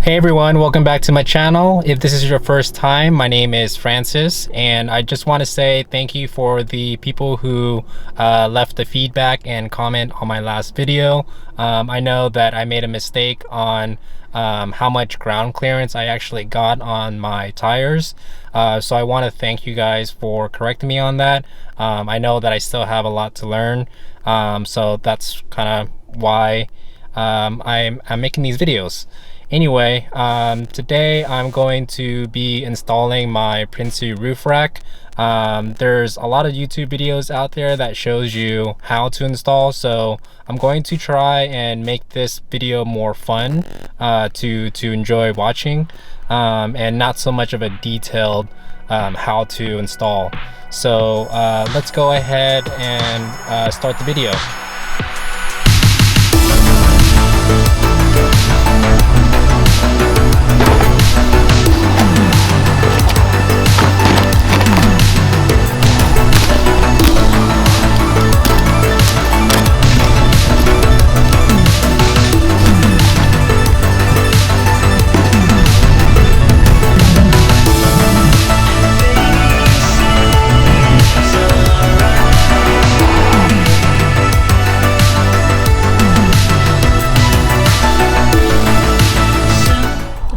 Hey everyone, welcome back to my channel. If this is your first time, my name is Francis, and I just want to say thank you for the people who left the feedback and comment on my last video. I know that I made a mistake on how much ground clearance I actually got on my tires, so I want to thank you guys for correcting me on that. I know that I still have a lot to learn, so that's kind of why I'm making these videos. Anyway, today I'm going to be installing my Prinsu roof rack. There's a lot of YouTube videos out there that shows you how to install, so I'm going to try and make this video more fun to enjoy watching, and not so much of a detailed how to install. So let's go ahead and start the video.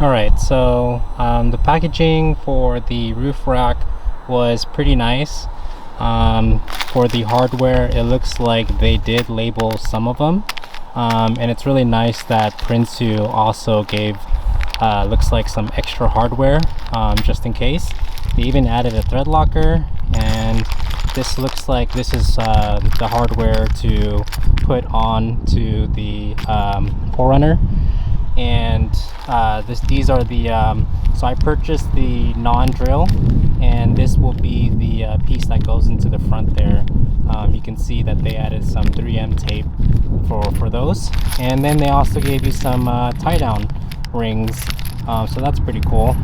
Alright, so the packaging for the roof rack was pretty nice. For the hardware, it looks like they did label some of them, and it's really nice that Prinsu also gave looks like some extra hardware just in case. They even added a thread locker, and this looks like this is the hardware to put on to the 4Runner. And these are the so I purchased the non-drill, and this will be the piece that goes into the front there. You can see that they added some 3M tape for those, and then they also gave you some tie down rings, so that's pretty cool.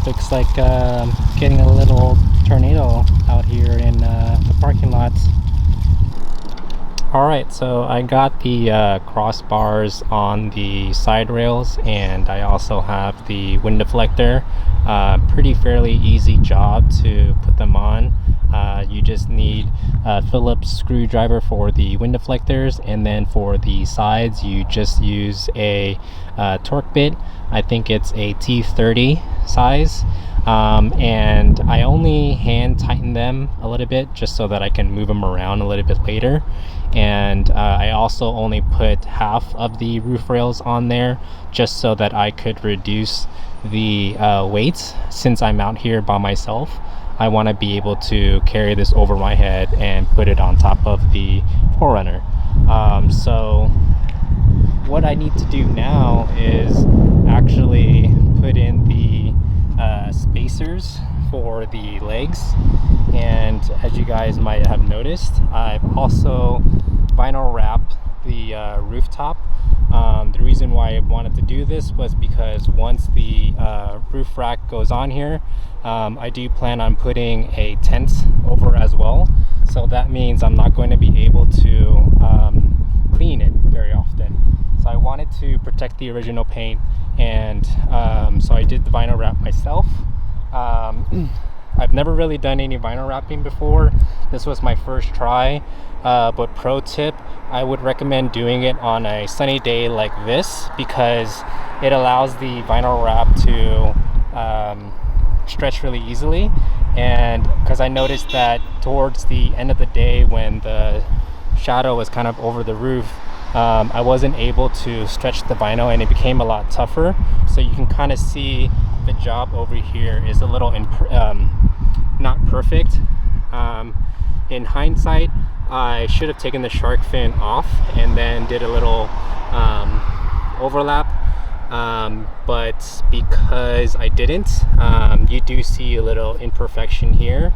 Looks like getting a little tornado out here in the parking lot. Alright, so I got the crossbars on the side rails, and I also have the wind deflector. Pretty fairly easy job to put them on. You just need a Phillips screwdriver for the wind deflectors, and then for the sides you just use a torque bit. I think it's a T30 size, and I only hand tighten them a little bit just so that I can move them around a little bit later. And I also only put half of the roof rails on there just so that I could reduce the weights. Since I'm out here by myself, I want to be able to carry this over my head and put it on top of the 4Runner. So what I need to do now is actually put in the spacers for the legs, and as you guys might have noticed, I've also vinyl wrapped the rooftop The reason why I wanted to do this was because once the roof rack goes on here, I do plan on putting a tent over as well. So that means I'm not going to be able to clean it very often. So I wanted to protect the original paint, and so I did the vinyl wrap myself. I've never really done any vinyl wrapping before. This was my first try, but pro tip, I would recommend doing it on a sunny day like this, because it allows the vinyl wrap to stretch really easily. And because I noticed that towards the end of the day, when the shadow was kind of over the roof, I wasn't able to stretch the vinyl, and it became a lot tougher. So you can kind of see the job over here is a little not perfect. In hindsight, I should have taken the shark fin off and then did a little overlap, but because I didn't, you do see a little imperfection here,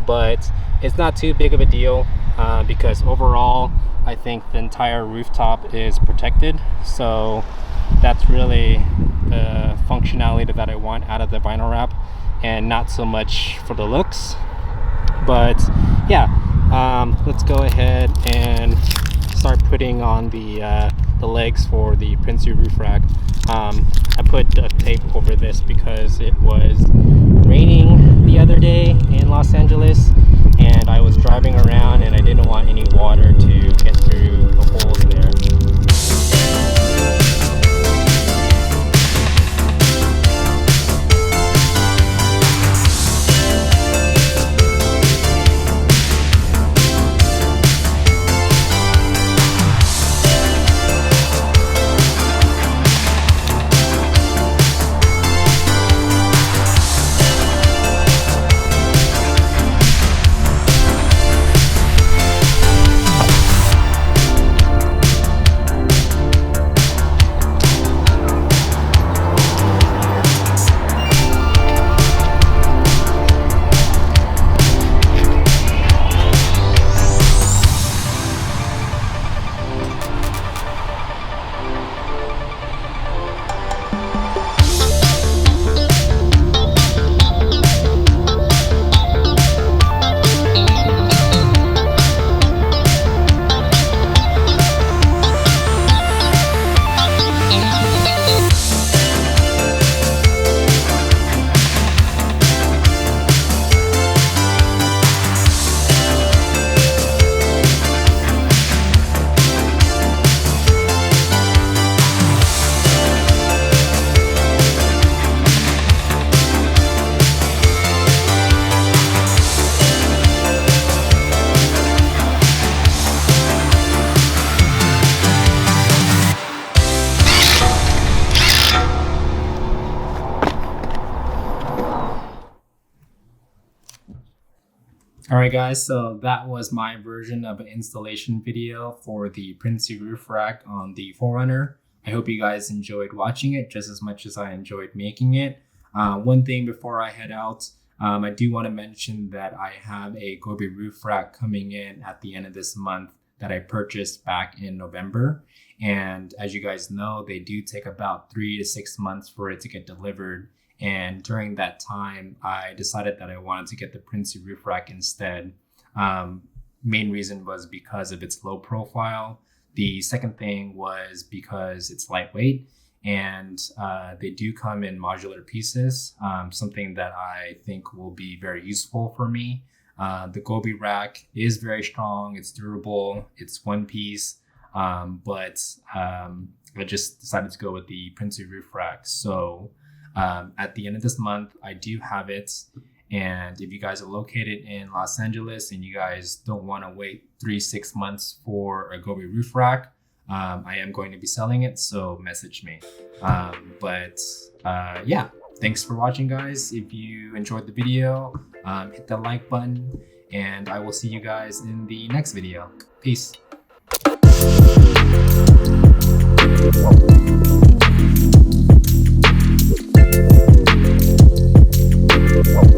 but it's not too big of a deal, because overall I think the entire rooftop is protected. So that's really the functionality that I want out of the vinyl wrap, and not so much for the looks. But yeah, let's go ahead and start putting on the legs for the Prinsu roof rack. I put duct tape over this because it was raining the other day in Los Angeles, and I was driving around and I didn't want any water to get through the holes there. Alright guys, so that was my version of an installation video for the Prinsu roof rack on the 4Runner. I hope you guys enjoyed watching it just as much as I enjoyed making it. One thing before I head out, I do want to mention that I have a Gobi roof rack coming in at the end of this month that I purchased back in November. And as you guys know, they do take about 3 to 6 months for it to get delivered. And during that time, I decided that I wanted to get the Prinsu roof rack instead. Main reason was because of its low profile. The second thing was because it's lightweight, and they do come in modular pieces, something that I think will be very useful for me. The Gobi rack is very strong, it's durable, it's one piece, but I just decided to go with the Prinsu roof rack. So at the end of this month, I do have it. And if you guys are located in Los Angeles and you guys don't want to wait 3-6 months for a Gobi roof rack, I am going to be selling it, so message me. Yeah, thanks for watching, guys. If you enjoyed the video, hit the like button, and I will see you guys in the next video. Peace. Wow.